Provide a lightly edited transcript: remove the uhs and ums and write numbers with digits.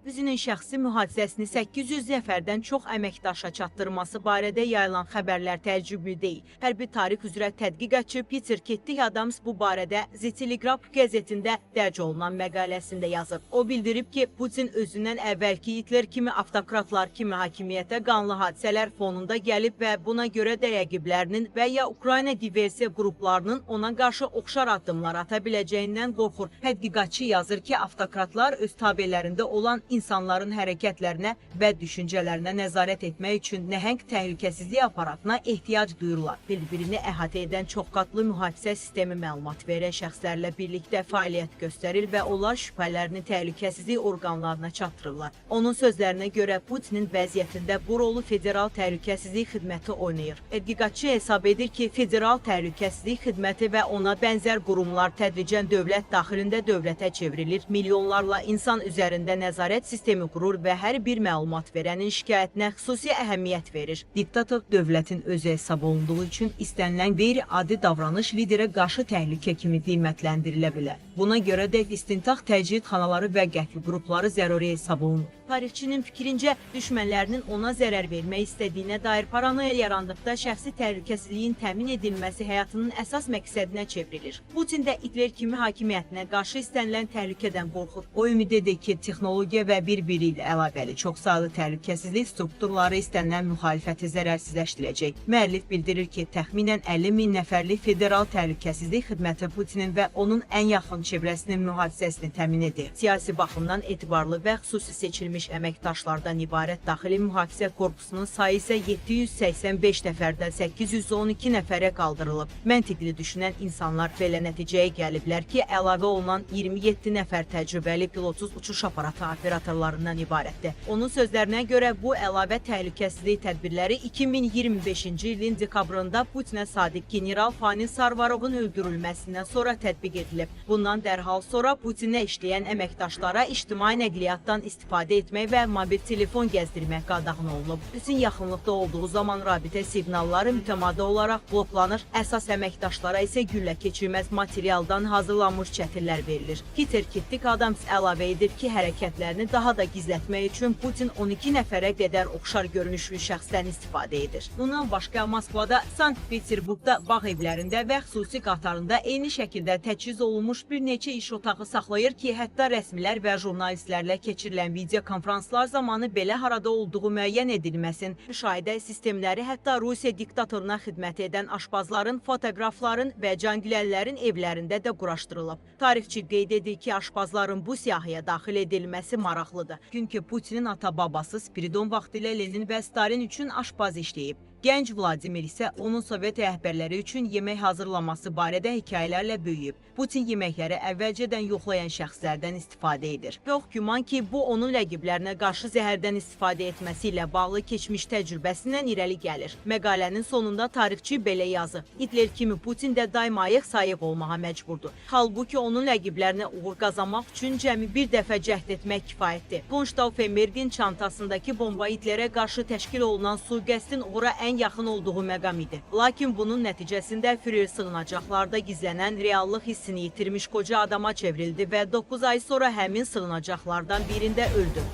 Özünün şəxsi mühafizəsini 800 nəfərdən çox əməkdaşa çatdırması barədə yayılan xəbərlər təəccüblü deyil. Hərbi tarix üzrə tədqiqatçı Peter Kettik Adams bu barədə The Telegraph qəzetində dərc olunan məqaləsində yazıb. O bildirib ki, Putin özündən əvvəlki Hitler kimi avtokratlar kimi hakimiyyətə qanlı hadisələr fonunda gəlib və buna görə də rəqiblərinin və ya Ukrayna diversiya qruplarının ona qarşı oxşar addımlar ata biləcəyindən qorxur. Tədqiqatçı yazır ki, avtokratlar öz tabelərində olan insanların hərəkətlərinə və düşüncələrinə nəzarət etmək üçün nəhəng təhlükəsizlik aparatına ehtiyac duyurlar. Bir-birini əhatə edən çoxqatlı mühafizə sistemi məlumat verən şəxslərlə birlikdə fəaliyyət göstərir və onlar şübhələrini təhlükəsizlik orqanlarına çatdırırlar. Onun sözlərinə görə Putinin vəziyyətində bu rolu Federal Təhlükəsizlik Xidməti oynayır. Tədqiqatçı hesab edir ki, Federal Təhlükəsizlik Xidməti və ona bənzər qurumlar tədricən dövlət daxilində dövlətə çevrilir, milyonlarla insan üzərində nəzarət sistemi qurur və hər bir məlumat verənin şikayətinə xüsusi əhəmiyyət verir. Diktator dövlətin özü hesab olunduğu üçün istənilən qeyri-adi davranış liderə qarşı təhlükə kimi qiymətləndirilə bilər. Buna görə də istintaq təcridxanaları və qətl qrupları zəruri hesab olunur. Tarixçinin fikrincə, düşmənlərinin ona zərər vermək istədiyinə dair paranoya yarandıqda şəxsi təhlükəsizliyin təmin edilməsi həyatının əsas məqsədinə çevrilir. Putin də Hitler kimi hakimiyyətinə qarşı istənilən təhlükədən qorxur. O ümid edir ki, texnologiya və bir-biri ilə əlaqəli çoxsaylı təhlükəsizlik strukturları istənilən müxalifəti zərərsizləşdirəcək. Müəllif bildirir ki, təxminən 50 min nəfərlik Federal Təhlükəsizlik Xidməti Putinin və onun ən yaxın çevrəsinin mühafizəsini təmin edir. Siyasi baxımdan etibarlı və xüsusi seçilmiş əməkdaşlardan ibarət daxili mühafizə korpusunun sayı isə 785 nəfərdən 812 nəfərə qaldırılıb. Məntiqli düşünən insanlar belə nəticəyə gəliblər ki, əlavə olunan 27 nəfər təcrübəli pilotsuz uçuş aparatı operatorlarından ibarətdir. Onun sözlərinə görə bu əlavə təhlükəsizlik tədbirləri 2025-ci ilin dekabrında Putinə sadiq general Fani Sarvarovun öldürülməsindən sonra tətbiq edilib. Bundan dərhal sonra Putinə işləyən əməkdaşlara ictimai nəqliyyatdan istifadə etmək və mobil telefon gəzdirmək qadağan olunub. Putin yaxınlıqda olduğu zaman rabitə siqnalları mütəmadi olaraq bloklanır, əsas əməkdaşlara isə güllə keçirməz materialdan hazırlanmış çətirlər verilir. Peter Kettik Adams əlavə edir ki, hərəkətlərini daha da gizlətmək üçün Putin 12 nəfərə qədər oxşar görünüşlü şəxsdən istifadə edir. Bundan başqa Moskvada, Sankt-Peterburqda, bağ evlərində və xüsusi qatarında eyni şəkildə təchiz olunmuş bir neçə iş otağı saxlayır ki, hətta rəsmilər və jurnalistlərlə keçirilən video konferanslar zamanı belə harada olduğu müəyyən edilməsin. Müşahidə sistemləri hətta Rusiya diktatoruna xidmət edən aşpazların, fotoqrafların və cangiləllərin evlərində də quraşdırılıb. Tarixçi qeyd edir ki, aşpazların bu siyahıya daxil edilməsi maraqlıdır. Çünki Putinin ata-babası Spiridon vaxtilə Lenin və Stalin üçün aşpaz işləyib. Gənc Vladimir isə onun Sovet rəhbərləri üçün yemək hazırlaması barədə hekayələrlə böyüyüb. Putin yeməkləri əvvəlcədən yoxlayan şəxslərdən istifadə edir. Yox güman ki, bu onun rəqiblərinə qarşı zəhərdən istifadə etməsi ilə bağlı keçmiş təcrübəsindən irəli gəlir. Məqalənin sonunda tarixçi belə yazır. Hitler kimi Putin də daima ayıq-sayıq olmağa məcburdur. Halbuki onun rəqiblərinə uğur qazanmaq üçün cəmi bir dəfə cəhd etmək kifayətdir. Von Stauffenbergin çantasındakı bomba Hitlerə qarşı təşkil olunan sui-qəsdin uğura ən yaxın olduğu məqam idi. Lakin bunun nəticəsində Führer sığınacaqlarda gizlənən reallıq hissini yitirmiş qoca adama çevrildi və 9 ay sonra həmin sığınacaqlardan birində öldü.